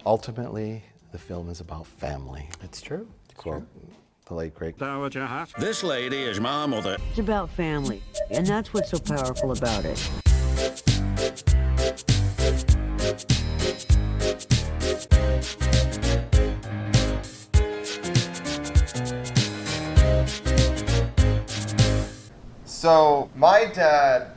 Ultimately, the film is about family. It's true. Quote the late great. This lady is my mother. It's about family, and that's what's so powerful about it. So, my dad,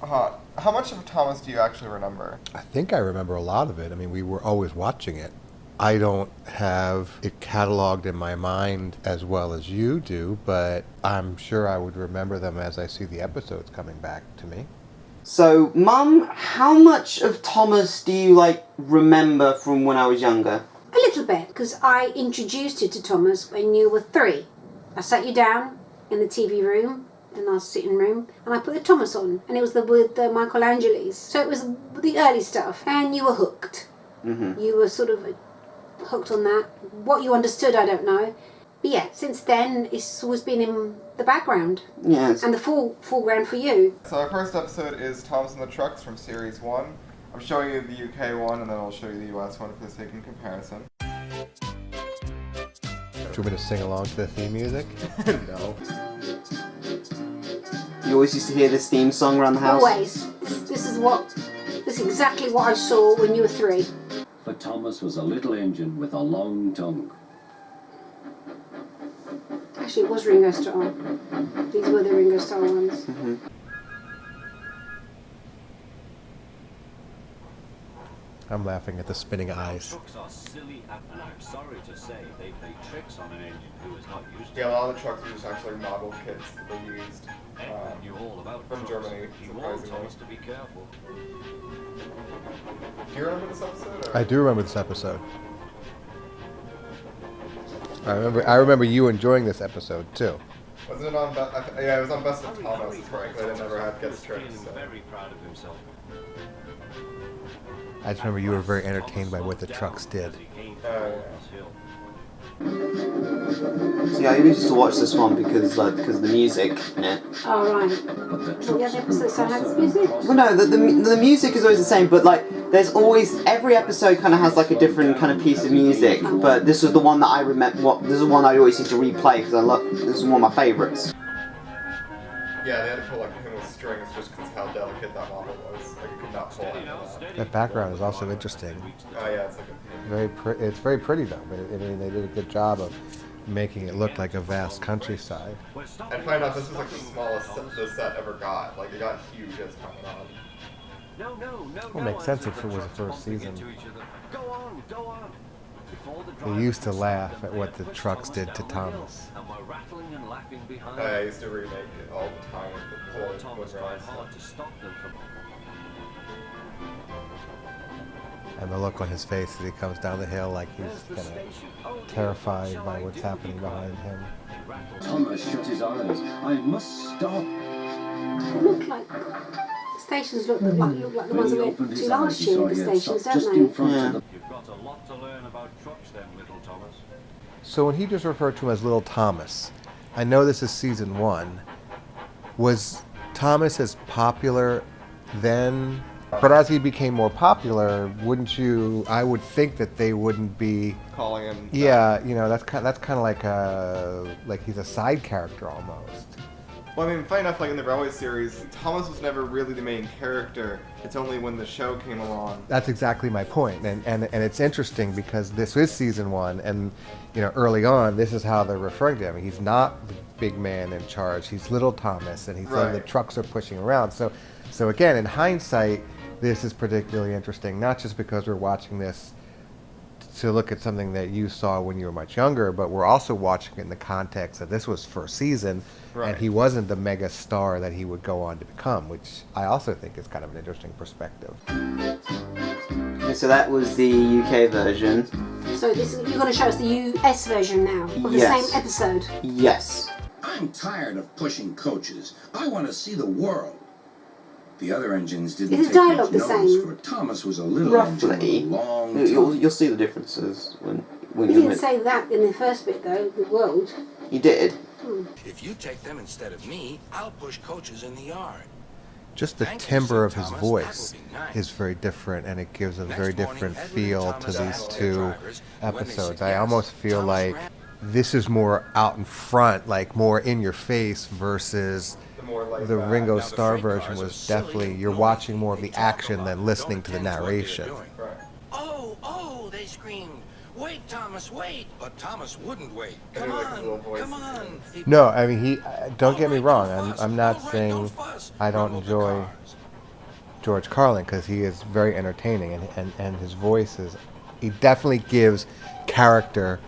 how much of Thomas do you actually remember? I think I remember a lot of it. I mean, we were always watching it. I don't have it cataloged in my mind as well as you do, but I'm sure I would remember them as I see the episodes coming back to me. So, Mum, how much of Thomas do you, remember from when I was younger? A little bit, because I introduced you to Thomas when you were 3. I sat you down in the TV room, in our sitting room, and I put the Thomas on, and it was with the Michelangelis. So it was the early stuff, and you were hooked. Mm-hmm. You were sort of hooked on that. What you understood, I don't know. But yeah, since then, it's always been in the background. Yes. And the foreground for you. So our first episode is Thomas and the Trucks from Series 1. I'm showing you the UK one, and then I'll show you the US one for the sake of comparison. Do you want me to sing along to the theme music? No. You always used to hear this theme song around the house? Always. This is exactly what I saw when you were 3. But Thomas was a little engine with a long tongue. Actually, it was Ringo Starr. These were the Ringo Starr ones. Mm-hmm. I'm laughing at the spinning eyes. Trucks are silly, and I'm sorry to say they play tricks on an engine who is not used to Yeah, a lot of the trucks were just actually model kits that they used Edmund knew all about from trucks. Germany, He warned surprisingly. Thomas to be careful. Do you remember this episode? Or? I do remember this episode. I remember you enjoying this episode too. Wasn't it on? Yeah, it was on Best of Thomas. Frankly, I never had Gets He was Tricks. feeling very proud of himself. I just remember you were very entertained by what the trucks did. Yeah. See, I always used to watch this one because of the music in it. Oh, right. Well, the other episodes don't have this music? Well, no, the music is always the same, but there's always, every episode kind of has a different kind of piece of music. But this was the one that I remember. This is the one I always used to replay because this is one of my favorites. Yeah, they had to pull him with strings just because how delicate that model was. You could not pull it. That background is also interesting. Oh yeah, it's like a It's very pretty though. But they did a good job of making it look like a vast countryside. And find out this was the smallest the set ever got. It got huge as time went on. Well, it makes sense if it was the first season. Go on, go on. They used to laugh at what the trucks did to Thomas. And we're rattling and laughing behind. I used to remake it all the time with Poor the Thomas tried hard to stop them from. And the look on his face as he comes down the hill like he's kind of terrified by what's happening behind him. Thomas shut his eyes. I must stop. They look like the stations look like the ones that went to last year with the stations, Just don't in they? front Yeah. of them. You've got a lot to learn about trucks then, little Thomas. So when he just referred to him as Little Thomas, I know this is season 1. Was Thomas as popular then? But as he became more popular, wouldn't you? I would think that they wouldn't be. Calling him. Yeah, that's kind of like he's a side character almost. Well, I mean, funny enough, in the Railway series, Thomas was never really the main character. It's only when the show came along. That's exactly my point, and it's interesting because this is season 1, and early on, this is how they're referring to him. He's not the big man in charge. He's Little Thomas, and he's Right. the trucks are pushing around. So again, in hindsight, this is particularly interesting, not just because we're watching this to look at something that you saw when you were much younger, but we're also watching it in the context that this was first season, Right. and he wasn't the mega star that he would go on to become, which I also think is kind of an interesting perspective. Okay, so that was the UK version. So you're going to show us the US version now of the Yes. same episode. Yes. I'm tired of pushing coaches. I want to see the world. The other engines didn't Is the take dialogue much the notice, same? for Thomas was a little engine with Roughly. a long You'll tongue. see the differences when You you didn't say that in the first bit though, the world. You did. If you take them instead of me, I'll push coaches in the yard. just the timbre of his voice is very different, and it gives a very different feel to these two episodes. I almost feel like this is more out in front, like more in your face, versus the Ringo Starr version was definitely, you're watching more of the action than listening to the narration. Oh, they screamed, "Wait, Thomas, wait!" But Thomas wouldn't wait. Come on. No, I mean, don't get me wrong, I'm not saying I don't enjoy George Carlin, because he is very entertaining, and his voice is, he definitely gives character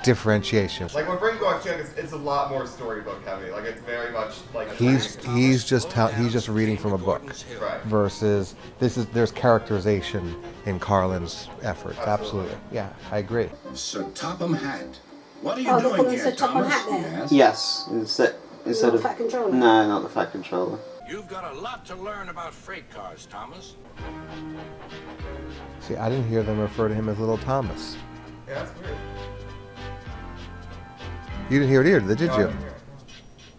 differentiation. Like when Bring Back Young, it's a lot more storybook heavy. Like it's very much like He's just reading from a book, right. versus there's characterization in Carlin's efforts. Absolutely. Yeah, I agree. Sir Topham Hatt. What are you Oh, they doing call him here, Sir Topham Thomas? Hatt there? Yes, instead Not of Fat Controller? No, not the Fat Controller. You've got a lot to learn about freight cars, Thomas. See, I didn't hear them refer to him as Little Thomas. Yeah, that's weird. You didn't hear it either, did No, I you? didn't hear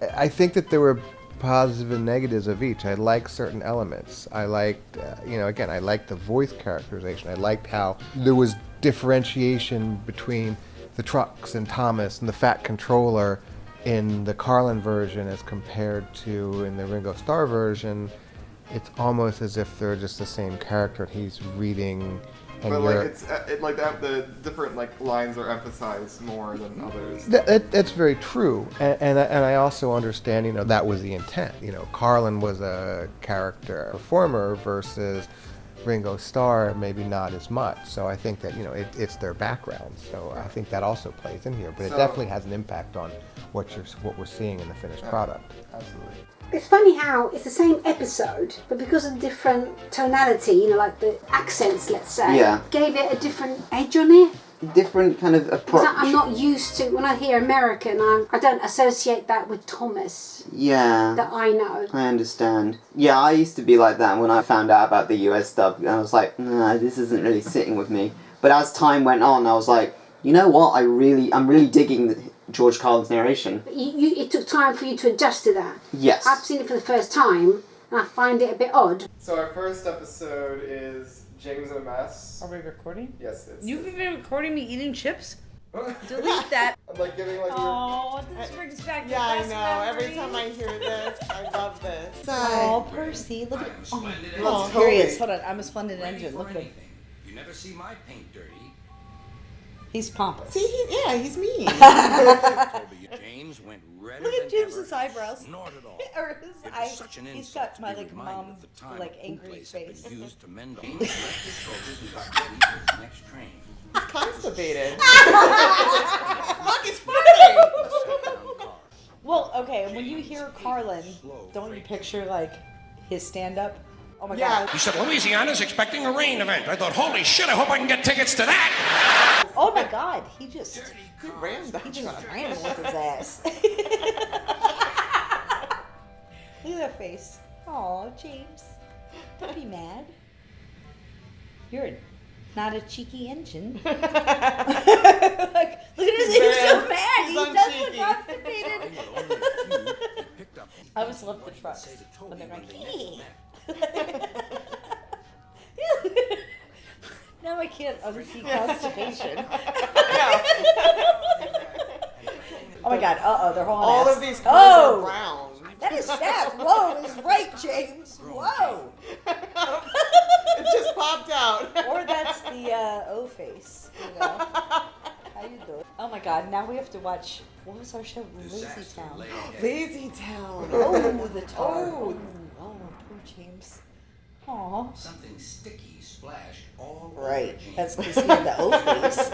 it. I think that there were positives and negatives of each. I liked certain elements. I liked, again, I liked the voice characterization. I liked how there was differentiation between the trucks and Thomas and the Fat Controller in the Carlin version as compared to in the Ringo Starr version. It's almost as if they're just the same character, and he's reading. And But like the different like lines are emphasized more than others. That's very true, and I also understand, that was the intent. Carlin was a character performer versus Ringo Starr, maybe not as much. So I think that it's their background. So I think that also plays in here, but it definitely has an impact on what we're seeing in the finished product. Absolutely. It's funny how it's the same episode, but because of different tonality, like the accents, let's say, Yeah. gave it a different edge on it. Different kind of approach. Because I'm not used to, when I hear American, I don't associate that with Thomas Yeah. that I know. I understand. Yeah, I used to be like that when I found out about the US dub. I was like, nah, this isn't really sitting with me. But as time went on, I was like, you know what? I'm really digging George Carlin's narration. But it took time for you to adjust to that. Yes. I've seen it for the first time, and I find it a bit odd. So our first episode is James in a Mess. Are we recording? Yes, it's. You've been recording me eating chips? Delete that. I'm like giving like Oh, this brings back the Yeah, I best know. Every memories. time I hear this, I love this. Oh, Percy, look at Oh, oh, here he is. Hold on, I'm a splendid engine. Look at him. You never see my paint dirty. He's pompous. See, he's mean. James went redder Look at than James's ever. eyebrows. Not at all. Or his It was eye. such an He's insult got to my be like reminded mom, of the time like who angry place had been face. used to mend all. James left his soldiers and got ready for his next train. He's constipated. Look, it's funny. Well, okay, when you hear Carlin, don't you picture like his stand-up? Oh my god. He said, Louisiana's expecting a rain event. I thought, holy shit, I hope I can get tickets to that. Oh my god, he just ran with his ass. Look at that face. Oh, James. Don't be mad. You're not a cheeky engine. Like, look at his, he's so mad. He does look constipated. I always love the trucks when they're like, hey. Now I can't unsee constipation. Oh my god, they're hauling All ass. of these cars are brown. That is fat. Whoa, that's right, James. Whoa. It just popped out. Or that's the O face. How you doing? Oh my god, now we have to watch, what was our show? Lazy Town. Lazy Town. Oh, the tar. Oh, poor James. Aw. Something sticky splashed all Right, over James. that's because he had the O face.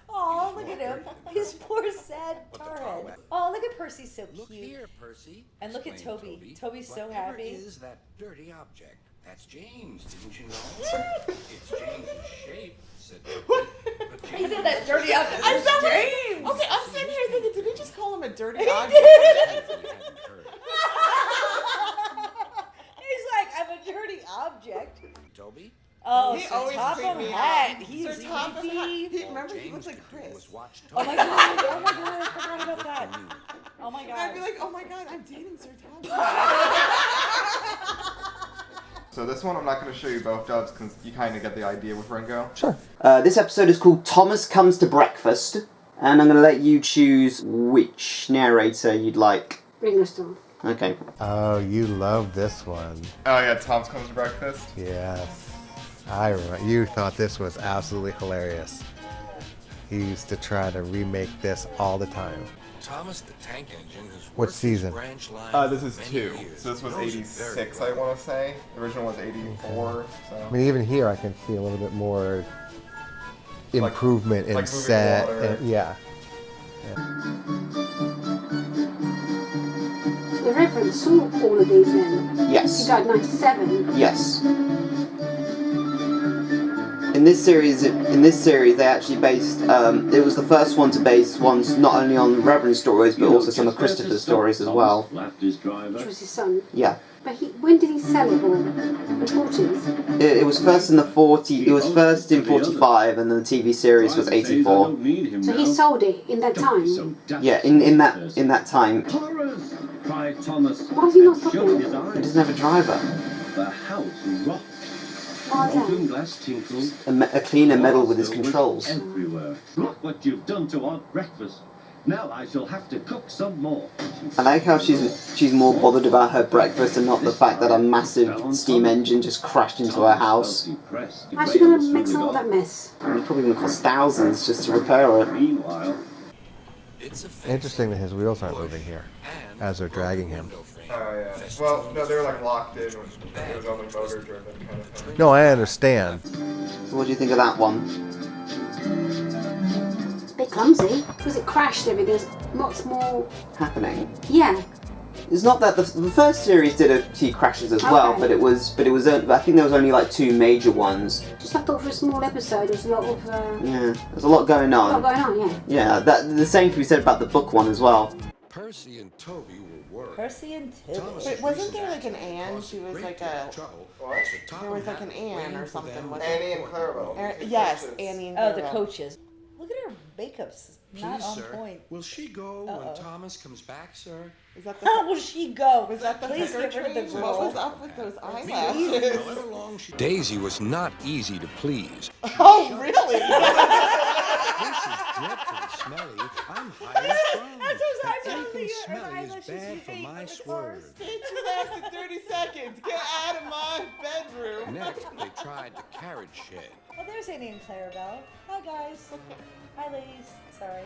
Oh, look at him. His poor sad tarhead. Oh, look at Percy, so cute. Look here, Percy. And look at Exclaimed Toby. Toby's so Whatever happy. is that dirty object? That's James, didn't you know? It's James's shape, said Toby. But He said James that dirty object I'm was sorry. James. Okay, I'm sitting here thinking, did he just call him a dirty He object? hadn't heard. He's like, I'm a dirty object. Toby? Oh, He Sir always Topham creeped me Hatt. out. He's Sir Topham Hatt. creepy. Remember, he James looks could like do Chris. was watch Oh my Toby. god, I forgot about that. Oh my And god. I'd be like, oh my god, I'm dating Sir Thomas. So this one, I'm not going to show you both dubs because you kind of get the idea with Ringo. Sure. This episode is called Thomas Comes to Breakfast, and I'm going to let you choose which narrator you'd like. Ringo Starr. Okay. Oh, you love this one. Oh yeah, Tom's Comes to Breakfast. Yes. I remember. You thought this was absolutely hilarious. He used to try to remake this all the time. Thomas the Tank Engine has What worked season? his branch line This is many 2. years. So this was Knows it 86, very I well. want to say. The original was 84. So. I mean, even here I can see a little bit more improvement in like moving set. water. And, yeah. The Reverend saw all of these then. Yes. He died in 97. Yes. In this series, they actually based. It was the first one to base ones not only on Reverend stories, but also some of Christopher's stories as well. Which was his son. Yeah. But when did he sell it all? In the 40s? It was first in the 40. It was first in 45, and then the TV series was 84. So he sold it in that time? Yeah, in that time. Cried Thomas. Why is he not stopping? He doesn't have a driver. The house rocked. Why is Broken that? glass tinkled. A cleaner meddle with his controls. Everywhere. Look what you've done to our breakfast. Now I shall have to cook some more. I like how she's more bothered about her breakfast and not the fact that a massive steam engine just crashed into her house. How's she going to mix all that mess? It's probably going to cost thousands just to repair it. Meanwhile, Interesting that his wheels aren't moving here as they're dragging him. Oh yeah. Well, no, they were like locked in. It was only motor driven kind of thing. No, I understand. So what do you think of that one? A bit clumsy. Because it crashed everything. There's lots more. Happening. Yeah. It's not that the first series did a few crashes as well, Okay. but it was I think there was only like 2 major ones. Just I thought for a small episode there's a lot of. Yeah, there's a lot going A lot on. going on, yeah. Yeah, the same can be said about the book one as well. Percy and Toby were worried. Percy and Toby. But wasn't there like an Anne? She was like a. What? There was like an Anne or something. wasn't Annie there? and Clarabelle. Yes, Annie and Oh, the Clarabelle. coaches. Look at her makeup's not Please, on sir, point. will she go Uh-oh. when Thomas comes back, sir? Is that the? How will she go? Was that the Please figure get rid of the train? girl. What was up with those eyelashes? However long she... Daisy was not easy to please. Oh, really? This is dreadfully smelly. I'm highly strung. That's those eyelashes. Anything Her smelly is eyelashes bad you for hate my on the swerve. It lasted 30 seconds. Get out of my bedroom. Next, they tried the carriage shed. Oh, there's Annie and Clarabelle. Hi, guys. Hi, ladies. Sorry.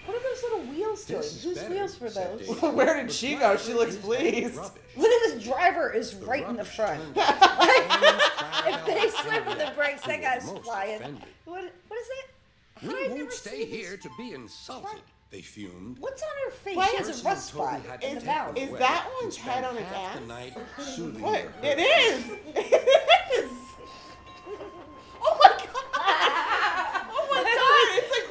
What are those little wheels doing? This is Whose better, wheels were said those? Daisy. Where did she go? She looks pleased. Look at this driver is right in the front. If they slip with the brakes, that guy's flying. What is that? How did I We never won't stay see this? here to be insulted, they fumed. What's on her face? Why She has is a rust spot in the mouth. Is that one's head on its Half the ass? night soothing What? her It hurt. is. It is. Oh my god. Oh my god. It's like.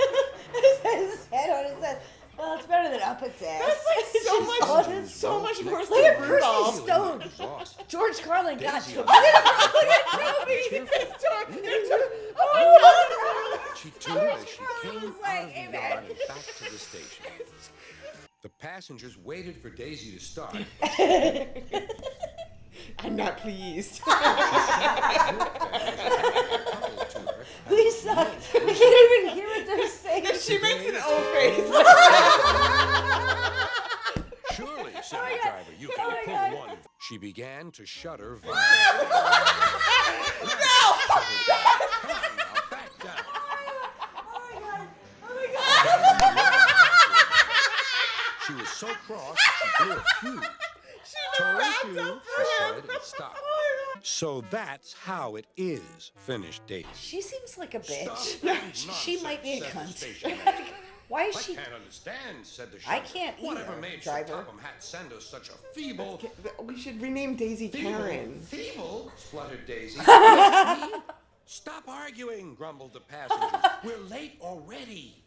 His head on his head. Well, it's better than up its ass. That's like so She's much. on his- So much worse Look at than Percy Rudolph. Stone. Exhausted. George Carlin got Daisy you. on Look at Toby. It's George. Oh my god. She tuned as she Charlie came was like, out of the "Amen." yard and back to the station. The passengers waited for Daisy to start. I'm not pleased. We suck. We can't even hear what they're saying. She makes an O face. Surely, said Oh my the God. driver, you Oh can my pull God. one. She began to shudder violently. Calm now, back down. Oh my god. She was so cross she blew a fuse. Told you, she said, and stopped. So that's how it is, finished Daisy. She seems like a bitch. Stop. She might be a Nonsense, cunt. said the station Why I is she? can't understand, said the I sheriff. can't Whatever either, made driver. Sir Topham Hatt send us such a feeble... We should rename Daisy Karen. Feeble? Spluttered Daisy. Yes, me? Stop arguing, grumbled the passengers. We're late already.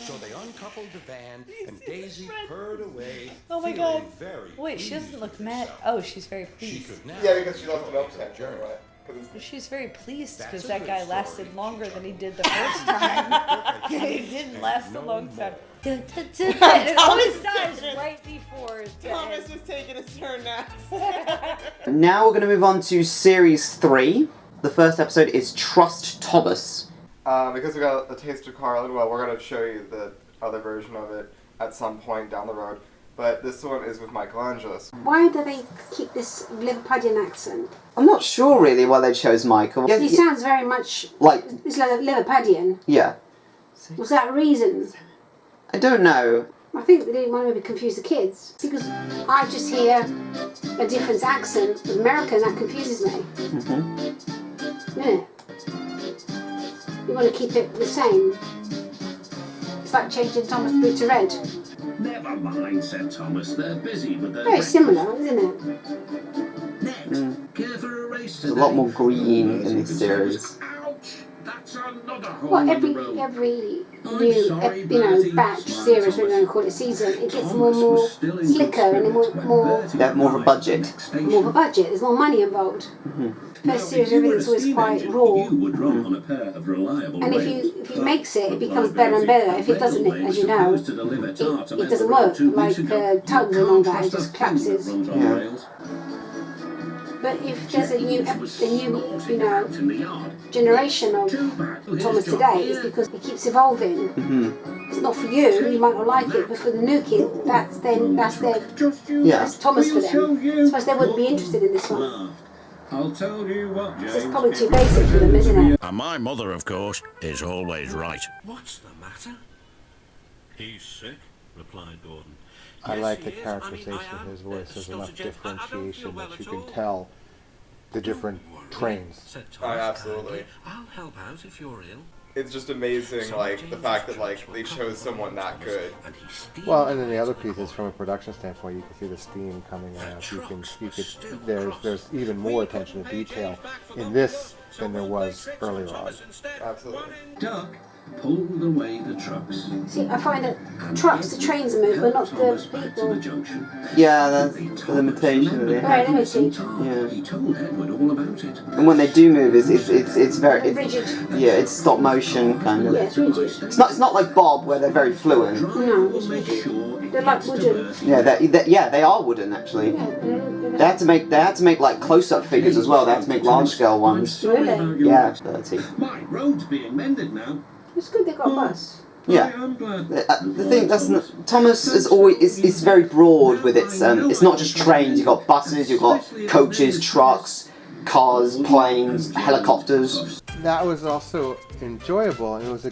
So they uncoupled the van, and Daisy purred away, Oh my feeling god. very Wait, she pleased doesn't look with mad. herself. Oh, she's very She pleased. could now Yeah, because she left it enjoy upset. the journey. She's very pleased That's because a that good guy story, lasted she longer than he chuckled. did the first time. He didn't last a No long time. more. It always does right before Thomas is taking his turn next. Now we're going to move on to Series 3. The first episode is Trust Thomas. Because we got a taste of Carlin, well, we're going to show you the other version of it at some point down the road. But this one is with Michelangelo. Why do they keep this Liverpudlian accent? I'm not sure really why they chose Michael. He sounds very much like it's like Liverpudlian. Yeah. Was that a reason? I don't know. I think they didn't want to maybe confuse the kids because I just hear a different accent with American that confuses me. Yeah. You want to keep it the same. It's like changing Thomas Blue to red. Never mind, said Thomas. They're busy with their Very similar, isn't it? Next, care for a race There's a lot more green in this series. Ouch! That's another hole Well, in the road. every new batch series, we're going to call it season, it gets more and more slicker and more. They have more of a budget. More of a budget. There's more money involved. First series, everything's always quite raw. And if you makes it, it becomes better and better. If it doesn't, as you know, it doesn't work. Like tugs and all that, it just collapses. Yeah. But if there's a new generation of Thomas today, it's because it keeps evolving. It's not for you, you might not like it, but for the new kid, that's Thomas for them. I suppose they wouldn't be interested in this one. I'll tell you what, James. This is probably too basic for them, isn't it? And my mother, of course, is always right. What's the matter? He's sick, replied Gordon. I like the characterization of his voice. There's enough differentiation that you can tell the different trains. Oh, absolutely. I'll help out if you're ill. It's just amazing, like, the fact that, like, they chose someone that good. Well, and then the other piece is from a production standpoint, you can see the steam coming out. There's even more attention to detail in this than there was earlier on. Absolutely. Duck pulled away the trucks. See, I find that the trains move, but not the people. Yeah, that's the limitation of it. Very limited. Yeah. He told Edward all about it. And when they do move, it's very rigid. Yeah, it's stop motion kind of. Yeah, it's rigid. It's not like Bob where they're very fluent. No, it's rigid. They're like wooden. Yeah, they are wooden actually. They had to make like close-up figures as well. They had to make large-scale ones. Really? Yeah, 30. My road's being mended now. It's good they got a bus. Yeah. I'm glad. The thing Thomas is always is very broad with its. It's not just trains. You've got buses. You've got coaches, trucks, cars, planes, helicopters. That was also enjoyable, and it was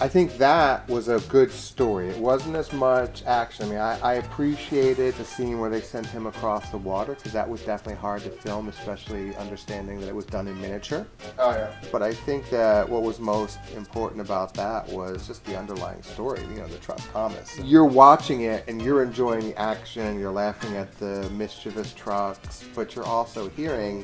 I think that was a good story. It wasn't as much action. I mean, I appreciated the scene where they sent him across the water, because that was definitely hard to film, especially understanding that it was done in miniature. Oh, yeah. But I think that what was most important about that was just the underlying story, the Trust Thomas. You're watching it, and you're enjoying the action, you're laughing at the mischievous trucks, but you're also hearing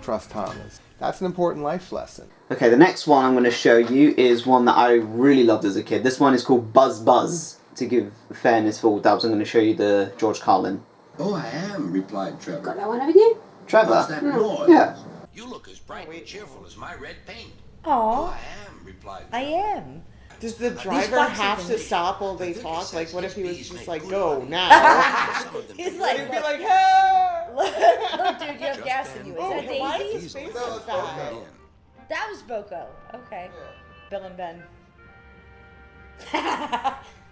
Trust Thomas. That's an important life lesson. Okay, the next one I'm going to show you is one that I really loved as a kid. This one is called Buzz Buzz. To give fairness for all dubs, I'm going to show you the George Carlin. Oh, I am, replied Trevor. Got that one, haven't you? Trevor? What's that noise? Yeah. You look as bright and cheerful as my red paint. Aw, I am, replied I am. Does the driver boxes have in to me. stop while they talk? Like, what if he was just like, go now? He's like, He'd be like, hey! look, dude, you have gas in you. Is that Why is Daisy? his face No, so it's fat? Boko. That was Boko. Okay. Bill and Ben.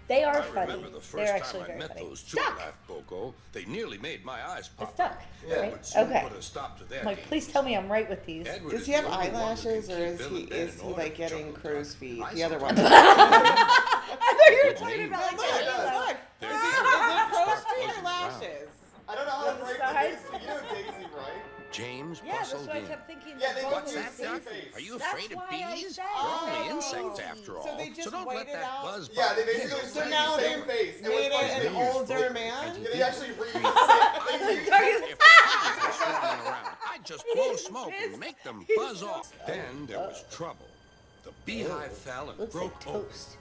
They are funny. Remember the first They're actually time I very met funny. those two Stuck. laugh Boko. They nearly made my eyes pop. It's stuck. Yeah. Right? But soon Okay. put a stop to their I'm like, games. please tell me I'm right with these. Edward Does is he have the only one that eyelashes, can or keep is Bill he and Ben in order, like getting Chuckle crow's feet? I The other one. sometimes- I thought you were talking about like Look, that. look. Is it crow's feet or lashes? I don't know how to break the Sides? Daisy. You know Daisy, right? James Yeah, that's bustled what I in. kept thinking. Yeah, they both got were What's that, the same Duck? face. Are you That's afraid of why I bees? said We're only so. insects after all. So they just don't waited let that out? buzz Yeah, bug they get basically you. So now the they same face. It was made funny. it an older man? Yeah, they actually read the same thing. If bees were swarming around, I'd just blow smoke and make them buzz off. Then there was trouble. The beehive fell and Looks broke like open. toast.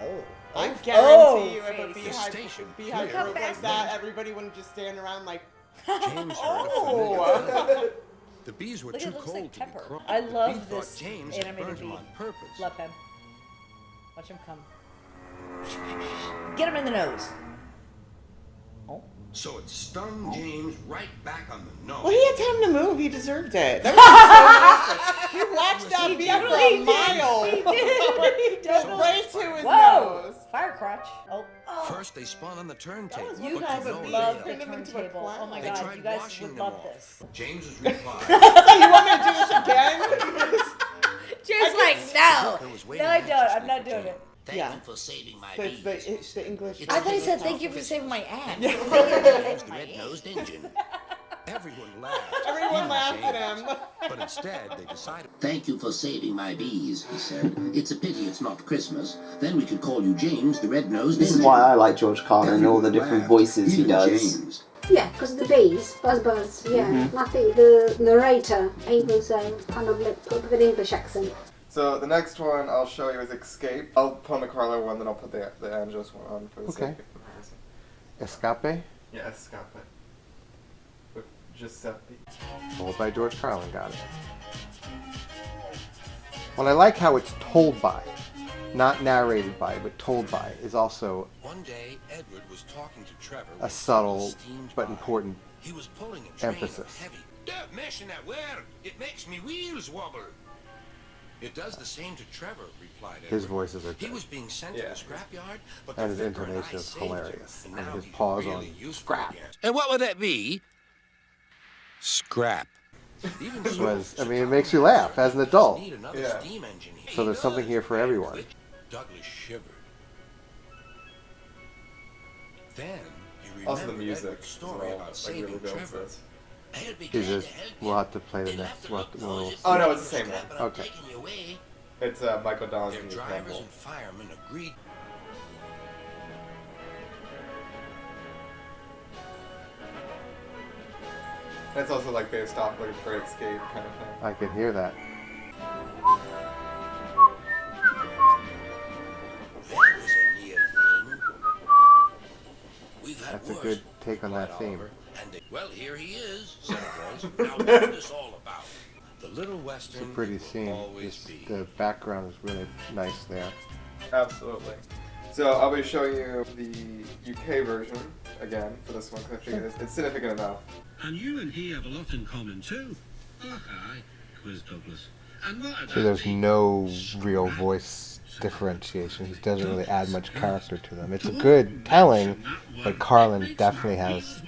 Oh. I Oh, guarantee you, if a face. Station. beehive Look how broke like fast that, everybody wouldn't just stand around like, James heard a oh! familiar The bees were Look, too it looks cold like to be Pepper. crawling. I The love bee thought this James had animated burned him bee. on purpose. Love him. Watch him come. Get him in the nose. So it stung James right back on the nose. Well, he had time to move. He deserved it. That was so nice. He watched that beat for a mile. He Go right to his Whoa! nose. Fire crotch. Oh. First, they spun on the turntable. You but guys to no would avail. love the Turned him into a turntable. clown. Oh my They god, tried you guys washing would them love off. this. James's reply. So you want me to do this again? James like, no. There was No, waiting I don't. anxiously I'm not for doing Jane. it. Thank Yeah. you for saving my It's bees. it's the English. I thought he said thank you for saving my ass. James the red-nosed Injun. Everyone laughed. Everyone even laughed at James. him. But instead, they decided. Thank you for saving my bees, he said. It's a pity it's not Christmas. Then we could call you James the Red-Nosed This is Indian. why I like George Carlin and all the different Laughed. voices he Even does. James. Yeah, because of the bees, buzz, yeah. And I think the narrator, he was kind of like put an English accent. So the next one I'll show you is Escape. I'll put on the Carlo one, then I'll put the Angeles one on for the Okay. sake of comparison. Escape, Yeah, Escape. With Giuseppe. told by George Carlin, got it. Well, I like how it's told by, not narrated by, but told by, is also One day, Edward was talking to Trevor. a subtle but important He was pulling a train of emphasis. heavy. Don't mention that word. It makes me wheels wobble. It does the same to Trevor, replied Edward. His voices are He good. was being sent to the scrapyard, but And the his vicar intonation I is saved him, hilarious. and And now his he's pause really on useful scrap. again. And what would that be? Scrap. Even so, Was, I mean, it makes you laugh as an adult. need another Yeah. steam engine here. So there's something here for everyone. Douglas shivered. Then he remembered Also the music Edward's as story well, about like saving really builds Trevor. this. I'd be He's glad just, to help you. we'll have to play the They'll next have to one. look those Oh no, it's the same scrap one. and I'm Okay. taking you away. It's Michael Donaldson Their and drivers Campbell. and firemen agreed. And it's also like based off like a Great Escape kind of thing. I can hear that. That was a near thing. We've had That's a worse, good take on that replied theme. Oliver, and they, well, here he is, said Rose. Now what's this all about? The little western It's a pretty it will scene. always Just, be. the background is really nice there. Absolutely. So I'll be showing you the UK version again for this one because I think it's significant enough. And you and he have a lot in common too. Oh, hi, quizzed Douglas. And what So there's no real voice differentiation. He doesn't really add much character to them. It's a good telling, but Carlin definitely has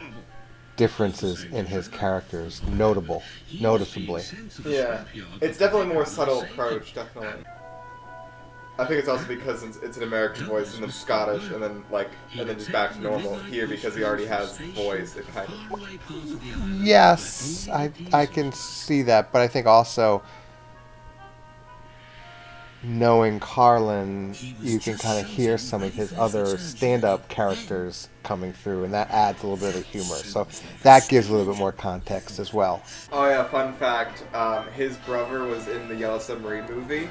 differences in his characters, noticeably. Yeah, it's definitely a more subtle approach, definitely. I think it's also because it's an American voice and then Scottish and then just back to normal here because he already has the voice. It kind of. Yes, I can see that, but I think also knowing Carlin, you can kind of hear some of his other stand-up characters coming through, and that adds a little bit of humor. So that gives a little bit more context as well. Oh yeah, fun fact: his brother was in the Yellow Submarine movie,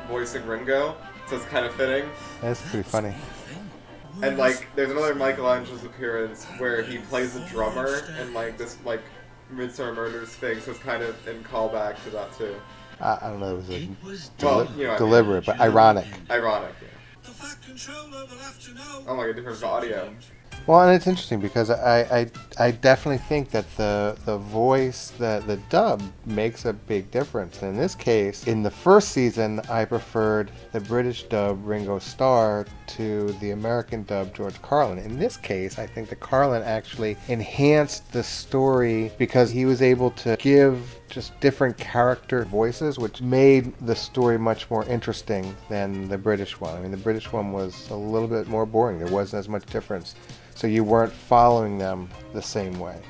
voicing Ringo, so it's kind of fitting. That's pretty funny. And there's another Michelangelo's appearance where he plays a drummer in this Midsummer Murders thing, so it's kind of in callback to that too. I don't know, it was Well, deliberate, but ironic. Ironic, yeah. Oh my god, different audio. Well, and it's interesting because I definitely think that the voice, the dub makes a big difference. And in this case, in the first season, I preferred the British dub Ringo Starr to the American dub George Carlin. In this case, I think that Carlin actually enhanced the story because he was able to give just different character voices, which made the story much more interesting than the British one. I mean, the British one was a little bit more boring. There wasn't as much difference. So you weren't following them the same way.